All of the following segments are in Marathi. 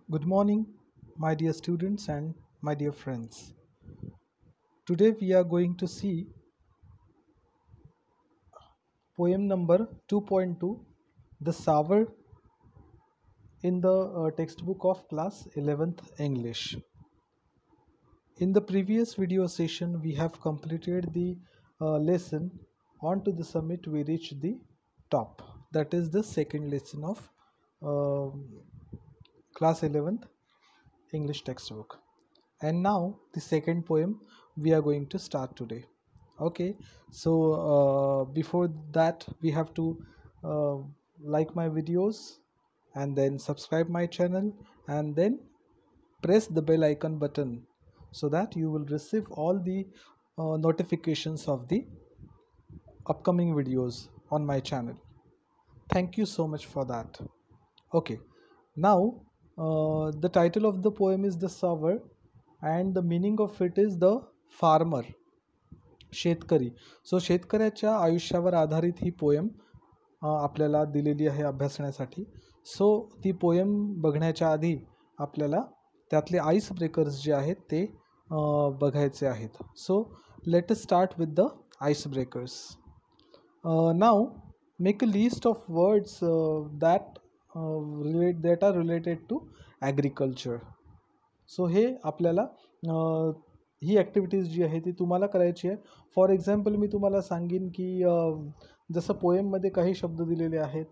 Good morning, my dear students and my dear friends. Today we are going to see poem number 2.2, The Sower, in the textbook of class 11th English. In the previous video session, we have completed the lesson On to the Summit We Reach the Top. That is the second lesson of class 11th English textbook. And now the second poem we are going to start today. Okay, so before that we have to uh, like my videos and then subscribe my channel and then press the bell icon button so that you will receive all the notifications of the upcoming videos on my channel. Thank you so much for that. Okay, now the title of the poem is The Sower and the meaning of it is the farmer, शेतकरी. सो शेतकऱ्याच्या आयुष्यावर आधारित ही पोयम आपल्याला दिलेली आहे अभ्यासण्यासाठी. सो ती पोयम बघण्याच्या आधी आपल्याला त्यातले आईस ब्रेकर्स जे आहेत ते बघायचे आहेत. So let us start with the ice breakers. Now make a list of words that are related to agriculture. So हे आपल्याला ही ॲक्टिव्हिटीज जी आहे ती तुम्हाला करायची आहे. फॉर एक्झाम्पल मी तुम्हाला सांगेन की जसं पोएममध्ये काही शब्द दिलेले आहेत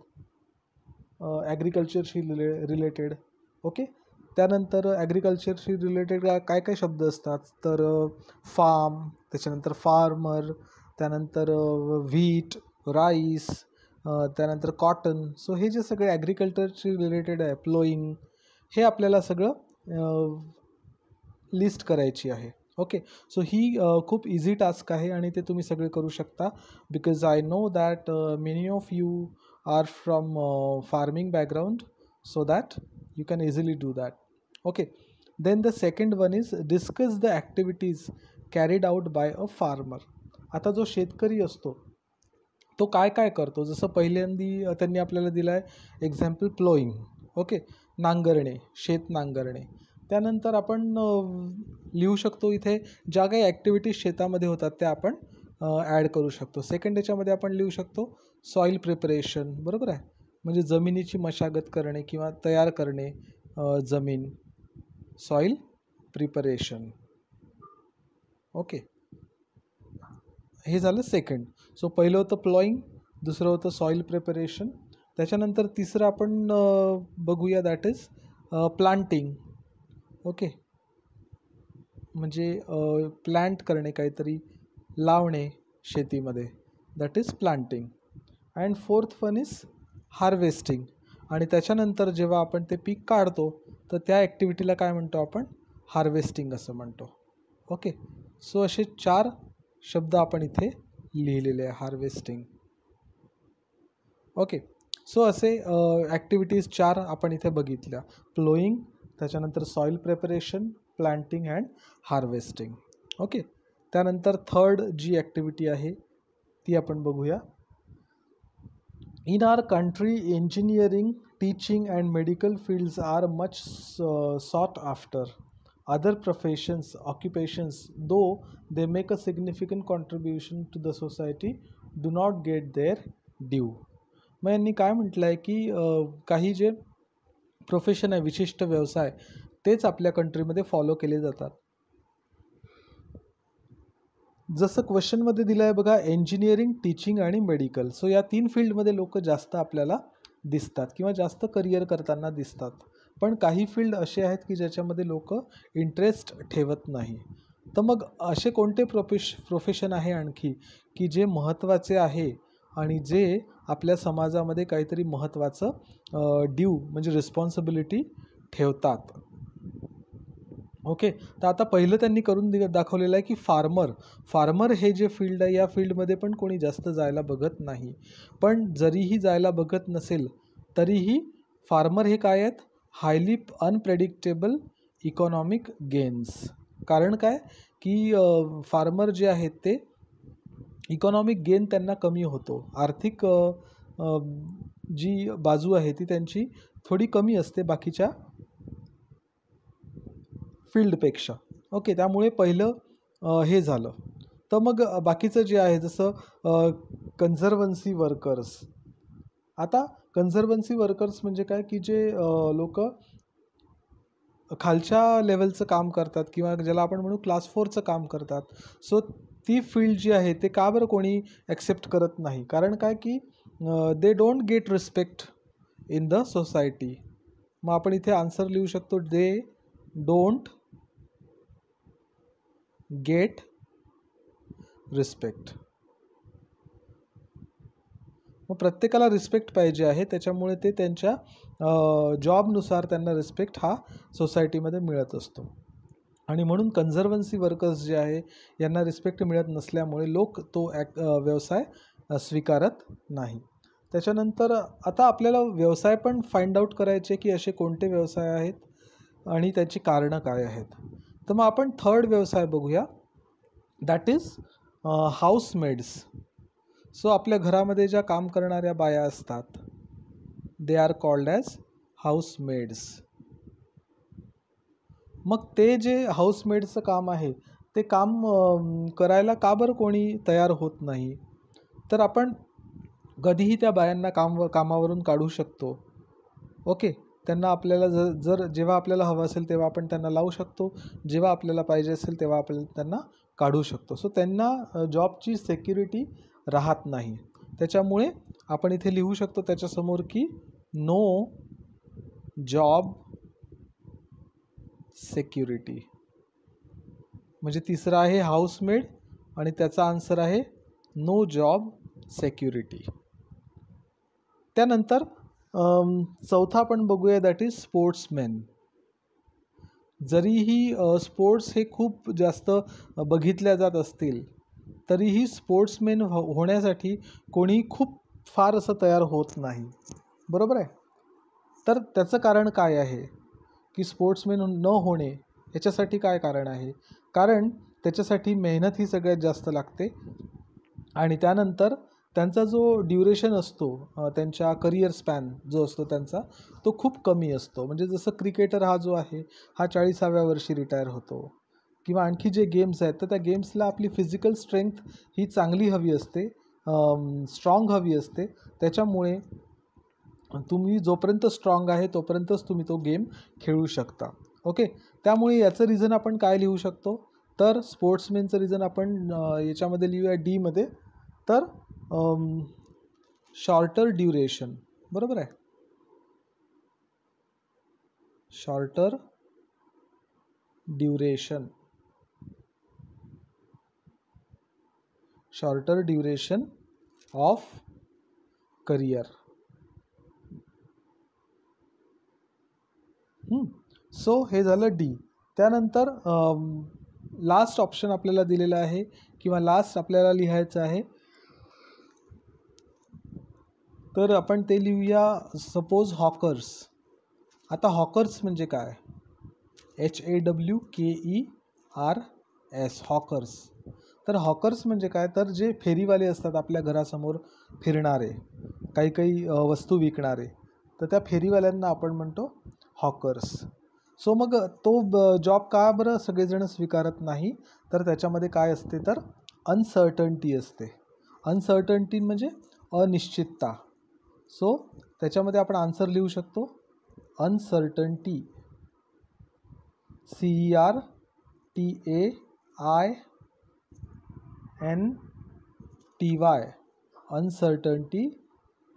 ॲग्रिकल्चरशी रिलेटेड. ओके, त्यानंतर ॲग्रिकल्चरशी रिलेटेड काय काय शब्द असतात तर फार्म, त्याच्यानंतर फार्मर, त्यानंतर व्हीट, राईस, त्यानंतर कॉटन. सो हे जे सगळे ॲग्रिकल्चरशी रिलेटेड आहे, प्लोईंग, हे आपल्याला सगळं लिस्ट करायची आहे. ओके, सो ही खूप इझी टास्क आहे आणि ते तुम्ही सगळे करू शकता because I know that many of you are from farming background, so that you can easily do that. Okay, then the second one is discuss the activities carried out by a farmer. आता जो शेतकरी असतो तो काय काय करतो, जसं पहिल्यांदी त्यांनी आपल्याला दिलं आहे एक्झाम्पल प्लोईंग. ओके, नांगरणे, शेत नांगरणे. त्यानंतर आपण लिहू शकतो इथे ज्या काही ॲक्टिव्हिटीज शेतामध्ये होतात त्या आपण ॲड करू शकतो. सेकंड याच्यामध्ये आपण लिहू शकतो सॉईल प्रिपरेशन, बरोबर आहे, म्हणजे जमिनीची मशागत करणे किंवा तयार करणे जमीन, सॉईल प्रिपरेशन. ओके, हे झालं सेकंड. सो पहिलं होतं प्लॉईंग, दुसरं होतं सॉईल प्रिपरेशन. त्याच्यानंतर तिसरं आपण बघूया दॅट इज प्लांटिंग. ओके, म्हणजे प्लांट करणे, काहीतरी लावणे शेतीमध्ये, that is planting. And fourth one is harvesting. आणि त्याच्यानंतर जेव्हा आपण ते पीक काढतो तर त्या ॲक्टिव्हिटीला काय म्हणतो आपण, हार्वेस्टिंग असं म्हणतो. ओके, सो असे 4 शब्द आपण इथे लिहिलेले आहे, हार्वेस्टिंग. ओके, सो असे ॲक्टिव्हिटीज 4 आपण इथे बघितल्या, प्लोईंग, त्याच्यानंतर soil preparation, planting and harvesting. Okay, त्यानंतर थर्ड जी ॲक्टिव्हिटी आहे ती आपण बघूया. In our country engineering, teaching and medical fields are much sought after. Other professions, occupations, though they make a significant contribution to the society, do not get their due. मग यांनी काय म्हटलं आहे की काही जे प्रोफेशन आहे, विशिष्ट व्यवसाय, तेच आपल्या कंट्रीमध्ये फॉलो केले जातात. जसं क्वेश्चनमध्ये दिलं आहे बघा, इंजिनिअरिंग, टीचिंग आणि मेडिकल. सो या 3 फील्डमध्ये लोक जास्त आपल्याला दिसतात किंवा जास्त करिअर करताना दिसतात. पण काही फील्ड असे आहेत की ज्याच्यामध्ये लोक इंटरेस्ट ठेवत नाही. तर मग असे कोणते प्रोफेशन आहे आणखी की जे महत्त्वाचे आहे आणि जे आपल्या समाजामध्ये काहीतरी महत्त्वाचं ड्यू म्हणजे रिस्पॉन्सिबिलिटी ठेवतात. ओके, तर आता पहिलं त्यांनी करून दाखवलेलं आहे की फार्मर हे जे फील्ड आहे या फील्डमध्ये पण कोणी जास्त जायला बघत नाही. पण जरीही जायला बघत नसेल तरीही फार्मर हे काय आहेत, हायली अनप्रेडिक्टेबल इकॉनॉमिक गेन्स. कारण काय की फार्मर जे आहेत ते इकॉनॉमिक गेन त्यांना कमी होतो, आर्थिक जी बाजू आहे ती त्यांची थोडी कमी असते बाकीच्या फील्डपेक्षा. ओके, त्यामुळे पहिलं हे झालं. तर मग बाकीचं जे आहे जसं कन्झर्वन्सी वर्कर्स. आता कन्झर्वन्सी वर्कर्स म्हणजे काय की जे लोक खालच्या लेवलचं काम करतात किंवा ज्याला आपण म्हणू क्लास 4चं काम करतात. सो ती फील्ड जी आहे ते का बरं कोणी ॲक्सेप्ट करत नाही? कारण काय की they don't get respect in the society. मग आपण इथे आन्सर लिहू शकतो, दे डोंट गेट रिस्पेक्ट. मग प्रत्येकाला रिस्पेक्ट पाहिजे आहे, त्याच्यामुळे ते त्यांच्या जॉबनुसार त्यांना रिस्पेक्ट हा सोसायटीमध्ये मिळत असतो. आणि म्हणून कन्झर्वन्सी वर्कर्स जे आहे यांना रिस्पेक्ट मिळत नसल्यामुळे लोक तो व्यवसाय स्वीकारत नाही. त्याच्यानंतर आता आपल्याला व्यवसाय पण फाइंड आउट करायचे की असे कोणते व्यवसाय आहेत आणि त्याची कारणं काय आहेत. तर मग आपण थर्ड व्यवसाय बघूया, दॅट इज हाऊसमेड्स. सो आपल्या घरामध्ये ज्या काम करणाऱ्या बाया असतात, दे आर कॉल्ड ॲज हाऊसमेड्स. मग ते जे हाऊसमेडचं काम आहे ते काम करायला का बरं कोणी तयार होत नाही? तर आपण कधीही त्या बायांना कामावरून काढू शकतो. ओके, त्यांना आपल्याला जर जेव्हा आपल्याला हवं असेल तेव्हा आपण त्यांना लावू शकतो, जेव्हा आपल्याला पाहिजे असेल तेव्हा आपल्याला त्यांना काढू शकतो. सो त्यांना जॉबची सिक्युरिटी राहत नाही. त्याच्यामुळे आपण इथे लिहू शकतो त्याच्यासमोर की नो जॉब सिक्युरिटी. म्हणजे तिसरं आहे हाऊसमेड आणि त्याचा आन्सर आहे नो जॉब सिक्युरिटी. त्यानंतर चौथा आपण बघूया, दॅट इज स्पोर्ट्समॅन. जरीही स्पोर्ट्स हे खूप जास्त बघितल्या जात असतील तरीही स्पोर्ट्समॅन होण्यासाठी कोणी खूप फार असं तयार होत नाही. बरोबर आहे. तर त्याचं कारण काय आहे की स्पोर्ट्समॅन न होणे याच्यासाठी काय कारण आहे? कारण त्याच्यासाठी मेहनत ही सगळ्यात जास्त लागते आणि त्यानंतर त्यांचा जो ड्युरेशन असतो, त्यांच्या करिअर स्पॅन जो असतो त्यांचा तो खूप कमी असतो. म्हणजे जसं क्रिकेटर हा जो आहे हा 40व्या वर्षी रिटायर होतो किंवा आणखी जे गेम्स आहेत तर त्या गेम्सला आपली फिजिकल स्ट्रेंथ ही चांगली हवी असते, स्ट्रॉंग हवी असते. त्याच्यामुळे तुम्ही जोपर्यंत स्ट्रॉंग आहे तोपर्यंतच तुम्ही तो गेम खेळू शकता. ओके, त्यामुळे याचं रिझन आपण काय लिहू शकतो? तर स्पोर्ट्समॅनचं रिझन आपण याच्यामध्ये लिहूया डीमध्ये. तर शॉर्टर ड्युरेशन. बरोबर आहे, shorter duration. Shorter duration of career. So हे झालं डी. त्यानंतर लास्ट ऑप्शन आपल्याला दिलेला आहे किंवा लास्ट आपल्याला लिहायचं आहे, तर आपण ते लिहूया सपोज हॉकर्स. आता हॉकर्स म्हणजे काय? HAWKERS, hawkers. तर हॉकर्स म्हणजे काय? तर जे फेरीवाले असतात आपल्या घरासमोर फिरणारे, काही काही वस्तू विकणारे, तर त्या फेरीवाल्यांना आपण म्हणतो हॉकर्स. सो मग तो जॉब का बरं सगळेजण स्वीकारत नाही? तर त्याच्यामध्ये काय असते तर अनसर्टन्टी असते. अनसर्टन्टी म्हणजे अनिश्चितता. सो त्याच्यामध्ये आपण आन्सर लिहू शकतो uncertainty, CERTAINTY, uncertainty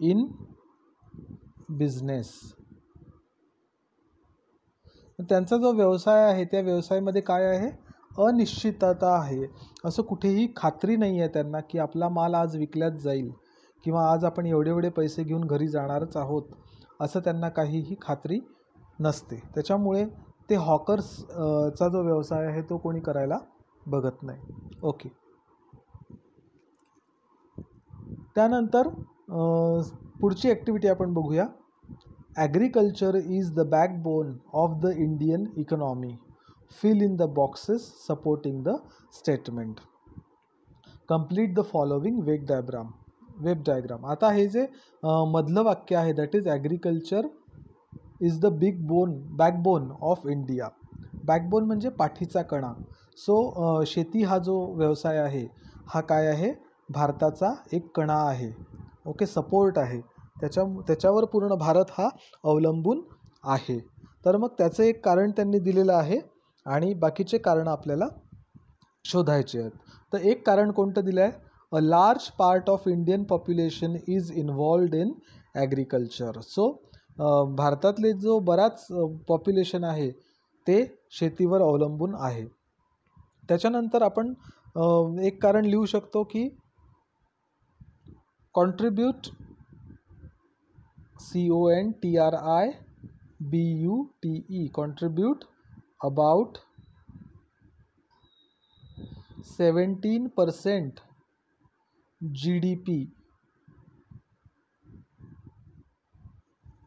in business. त्यांचा जो व्यवसाय आहे त्या व्यवसायामध्ये काय आहे? अनिश्चितता आहे. असं कुठेही खात्री नाही आहे त्यांना की आपला माल आज विकल्याच जाईल किंवा आज आपण एवढे एवढे पैसे घेऊन घरी जाणारच आहोत, असं त्यांना काहीही खात्री नसते. त्याच्यामुळे ते हॉकर्सचा जो व्यवसाय आहे तो कोणी करायला बघत नाही. ओके, त्यानंतर पुढची ॲक्टिव्हिटी आपण बघूया. Agriculture is the backbone of the Indian economy. Fill in the boxes supporting the statement. Complete the following web diagram. आता हे जे मधलं वाक्य आहे that is agriculture is the backbone of India. Backbone म्हणजे पाठीचा कणा. सो शेती हा जो व्यवसाय आहे हा काय आहे, भारताचा एक कणा आहे. ओके, सपोर्ट आहे, त्याच्यावर पूर्ण भारत हा अवलंबून आहे. तर मग त्याचं एक कारण त्यांनी दिलेलं आहे आणि बाकीचे कारणं आपल्याला शोधायचे आहेत. तर एक कारण कोणतं दिलं आहे, a large part of Indian population is involved in agriculture. So भारतातले जो बराच पॉप्युलेशन आहे ते शेतीवर अवलंबून आहे. त्याच्यानंतर आपण एक कारण लिहू शकतो की contribute, CONTRIBUTE, contribute about 17% GDP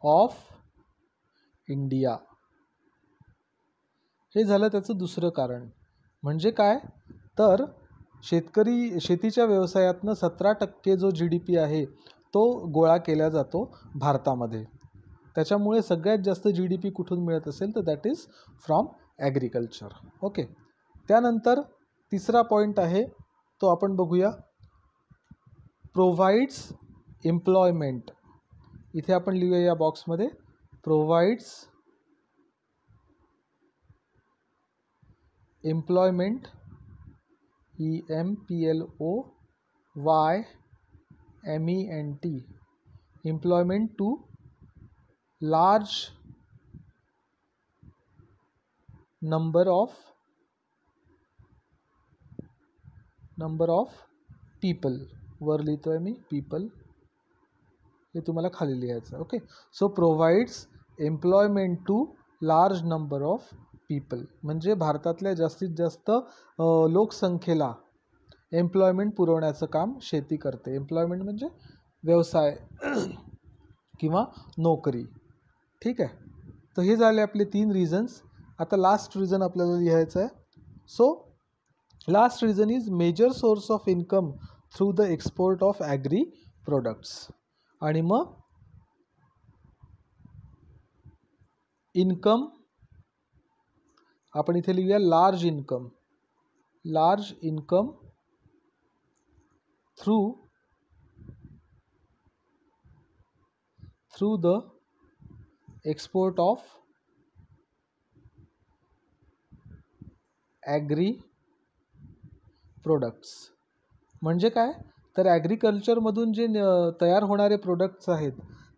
of India. हे झालं त्याचं दुसरं कारण. म्हणजे काय, तर शेतीच्या व्यवसायातनं 17% जो GDP आहे तो गोळा केला जातो भारतामध्ये. त्याच्यामुळे सगळ्यात जास्त GDP कुठून मिळत असेल तर that is from agriculture. Okay, त्यानंतर तिसरा पॉईंट आहे तो आपण बघूया, प्रोव्हाइड्स एम्प्लॉयमेंट. इथे आपण लिहूया या बॉक्समध्ये, provides employment, EMPLOYMENT, employment to large number of people. वर लिहितोय मी पीपल, हे तुम्हाला खाली लिहायचं. Okay, so provides employment to large number of people, म्हणजे भारतातल्या जास्तीत जास्त लोकसंख्येला एम्प्लॉयमेंट पुरवण्याचं काम शेती करते. एम्प्लॉयमेंट म्हणजे व्यवसाय किंवा नोकरी. ठीक आहे, तर हे झाले आपले 3 रिझन्स. आता लास्ट रिझन आपल्याला लिहायचं आहे. So last reason is major source of income through the export of agri products. आणि मग इन्कम आपण इथे लिहूया, large income through the export of agri products. म्हणजे काय, तर ॲग्रिकल्चरमधून जे तयार होणारे प्रोडक्ट्स आहेत,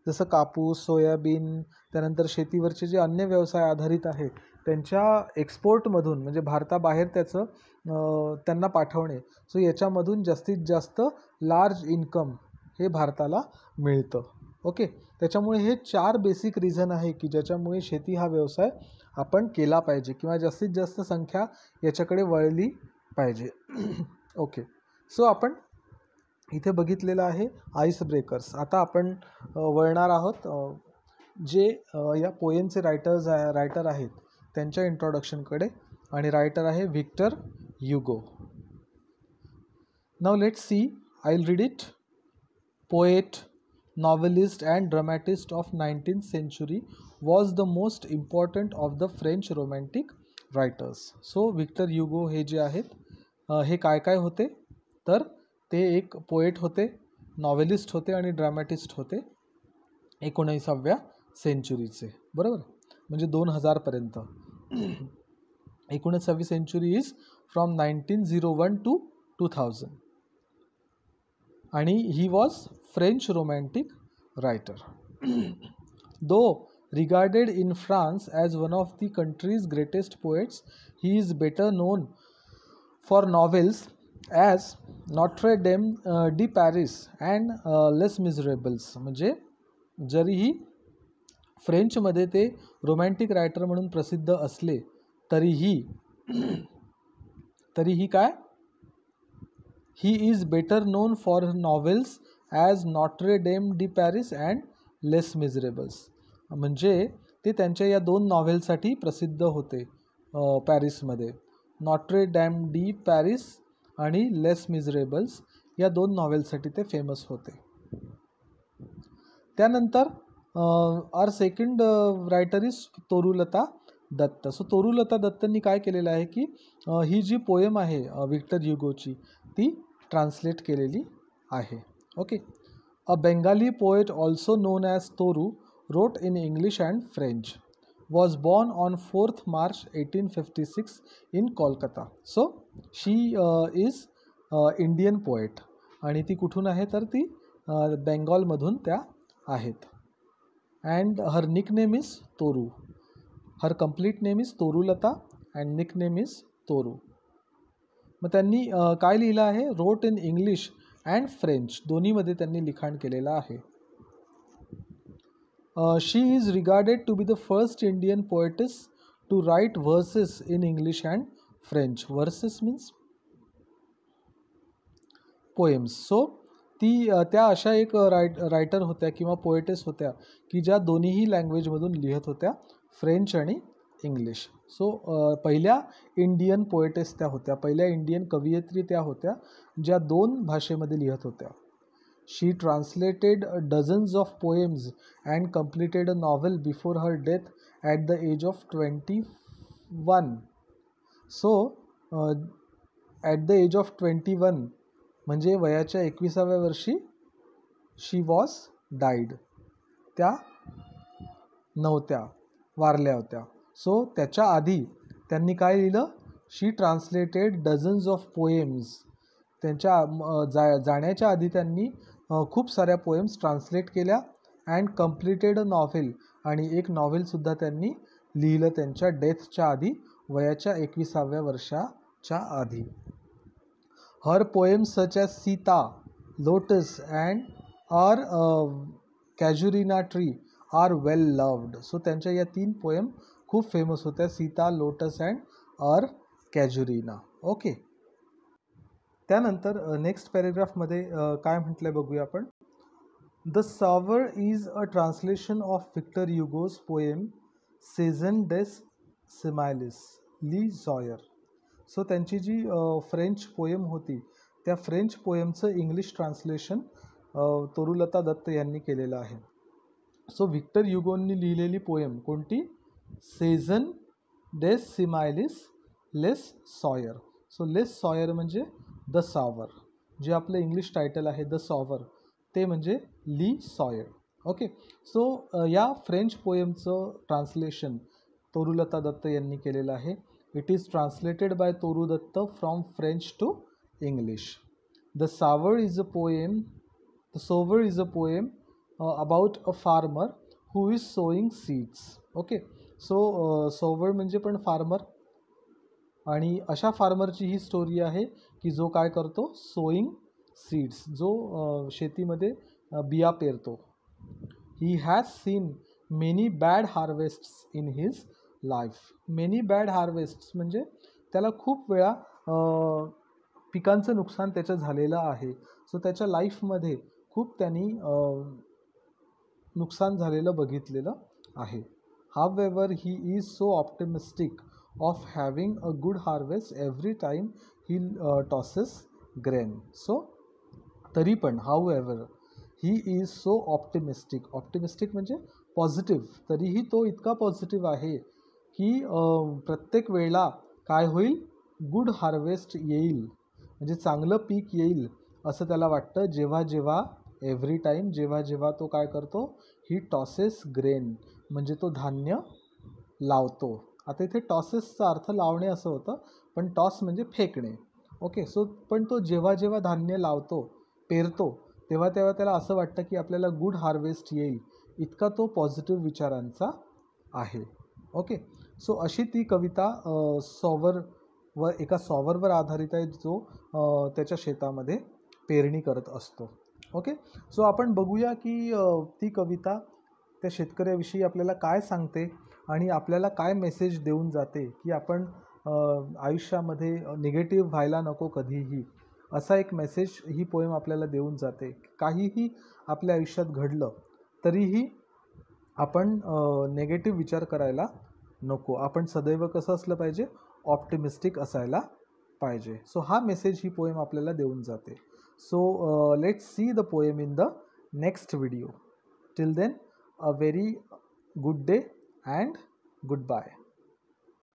जसं कापूस, सोयाबीन, त्यानंतर शेतीवरचे जे अन्य व्यवसाय आधारित आहेत त्यांच्या एक्सपोर्टमधून, म्हणजे भारताबाहेर त्याचं त्यांना पाठवणे. सो याच्यामधून जास्तीत जास्त लार्ज इन्कम हे भारताला मिळतं. ओके, त्याच्यामुळे हे 4 बेसिक रिझन आहे की ज्याच्यामुळे शेती हा व्यवसाय आपण केला पाहिजे किंवा जास्तीत जास्त संख्या याच्याकडे वळली पाहिजे. ओके, सो आपण इथे बघितलेलं आहे आईस ब्रेकर्स. आता आपण वळणार आहोत जे या पोएमचे रायटर आहेत त्यांच्या इंट्रोडक्शनकडे, आणि रायटर आहे Victor Hugo. Now let's see, I will read it. Poet, novelist and dramatist of 19th century, was the most important of the French romantic writers. So Victor Hugo हे जे आहेत हे काय होते, तर ते एक पोएट होते, नॉवेलिस्ट होते आणि ड्रामॅटिस्ट होते 19व्या सेंचुरीचे. बरोबर, म्हणजे 2000पर्यंत. 19वी सेंचुरी इज फ्रॉम 1901 to 2000. आणि he was French romantic writer. Though regarded in France as one of the country's greatest poets, he is better known for novels as Notre Dame de Paris and Les Miserables. म्हणजे जरीही फ्रेंचमध्ये ते रोमॅन्टिक रायटर म्हणून प्रसिद्ध असले तरीही काय, he is better known for novels as Notre Dame de Paris and Les Miserables. म्हणजे ते त्यांच्या या 2 नॉव्हेलसाठी प्रसिद्ध होते पॅरिसमध्ये. नॉट्रे डॅम डी पॅरिस आणि लेस मिझरेबल्स या 2 नॉव्हेलसाठी ते फेमस होते. त्यानंतर our second writer is Torulata. Dutt. So Torulata दत्तनी काय केलेलं आहे की ही जी पोएम आहे विक्टर ह्युगोची ती ट्रान्सलेट केलेली आहे. Okay. A Bengali poet also known as Toru wrote in English and French, was born on 4th March 1856 in Kolkata. So she is Indian poet आणि ती कुठून आहे तर ती बेंगॉलमधून त्या आहेत. And her nickname is Toru. Her complete name is Torulata and nickname is Toru. मग त्यांनी काय लिहिलं आहे, wrote in English and French दोन्हीमध्ये त्यांनी लिखाण केलेलं आहे. She is regarded to be the first Indian poetess to write verses in English and French. Verses means poems. So ती त्या अशा एक रायटर होत्या किंवा पोएटेस होत्या की ज्या दोन्हीही लँग्वेजमधून लिहित होत्या, फ्रेंच आणि इंग्लिश. सो पहिल्या इंडियन पोएटेस त्या होत्या, पहिल्या इंडियन कवयित्री त्या होत्या ज्या दोन भाषेमध्ये लिहित होत्या. She translated dozens of poems and completed a novel before her death at the age of 21. So, at the age of 21 म्हणजे वयाच्या 21व्या वर्षी she was died. त्या नव्हत्या, वारल्या होत्या. सो त्याच्या आधी त्यांनी काय लिहिलं, शी ट्रान्सलेटेड डझन्स ऑफ पोएम्स. त्यांच्या जाण्याच्या आधी त्यांनी खूप साऱ्या पोएम्स ट्रान्सलेट केल्या अँड कम्प्लिटेड अ नॉव्हेल, आणि एक नॉव्हेलसुद्धा त्यांनी लिहिलं त्यांच्या डेथच्या आधी, वयाच्या 21व्या वर्षाच्या आधी. Her poems such as Sita, lotus and our casuarina tree are well loved. So त्यांच्या या 3 पोएम खूप फेमस होत्या, Sita, lotus and our casuarina. Okay. त्यानंतर नेक्स्ट पॅरेग्राफमध्ये काय म्हटलं आहे बघूया आपण. The sower is a translation of Victor Hugo's poem Saison des Semailles Le Soir. So त्यांची जी फ्रेंच पोएम होती त्या फ्रेंच पोएमचं इंग्लिश ट्रान्सलेशन तोरुलता दत्त यांनी केलेलं आहे. सो विक्टर ह्युगोंनी लिहिलेली पोएम कोणती, Saison des Semailles Les Soir. So Les Soir म्हणजे द सॉवर, जे आपलं इंग्लिश टायटल आहे द सॉवर ते म्हणजे ली सॉयर. ओके. सो या फ्रेंच पोएमचं ट्रान्सलेशन तोरुलता दत्त यांनी केलेलं आहे. It is translated by Toru Dutt from French to English. The sower is a poem about a farmer who is sowing seeds. Okay. So sower म्हणजे पण फार्मर, आणि अशा फार्मरची ही स्टोरी आहे की जो काय करतो, सोईंग सीड्स, जो शेतीमध्ये बिया पेरतो. He has seen many bad harvests in his life. Many bad harvests म्हणजे त्याला खूप वेळा पिकांचं नुकसान त्याचं झालेलं आहे. सो त्याच्या लाईफमध्ये खूप त्यांनी नुकसान झालेलं बघितलेलं आहे. However he is so optimistic of having a good harvest every time he tosses grain. So तरी पण however he is so optimistic म्हणजे पॉझिटिव्ह, तरीही तो इतका पॉझिटिव्ह आहे की प्रत्येक वेळेला काय होईल, गुड हार्वेस्ट येईल, म्हणजे चांगलं पीक येईल असं त्याला वाटतं, जेव्हा जेव्हा एव्हरी टाईम जेव्हा जेव्हा तो काय करतो, ही टॉसेस ग्रेन म्हणजे तो धान्य लावतो. आता इथे टॉसेसचा अर्थ लावणे असं होतं, पण टॉस म्हणजे फेकणे. ओके. सो पण तो जेव्हा जेव्हा धान्य लावतो, पेरतो, तेव्हा तेव्हा त्याला असं वाटतं की आपल्याला गुड हार्वेस्ट येईल, इतका तो पॉझिटिव्ह विचारांचा आहे. ओके. सो अशी ती कविता एका सॉवरवर आधारित आहे जो त्याच्या शेतामध्ये पेरणी करत असतो. ओके. सो आपण बघूया की ती कविता त्या शेतकऱ्याविषयी आपल्याला काय सांगते आणि आपल्याला काय मेसेज देऊन जाते की आपण आयुष्यामध्ये निगेटिव्ह व्हायला नको कधीही, असा एक मेसेज ही पोएम आपल्याला देऊन जाते. काहीही आपल्या आयुष्यात घडलं तरीही आपण नेगेटिव्ह विचार करायला नको, आपण सदैव कसं असलं पाहिजे, ऑप्टिमिस्टिक असायला पाहिजे. सो हा मेसेज ही पोएम आपल्याला देऊन जाते. So let's see the poem in the next video. Till then, a very good day and goodbye.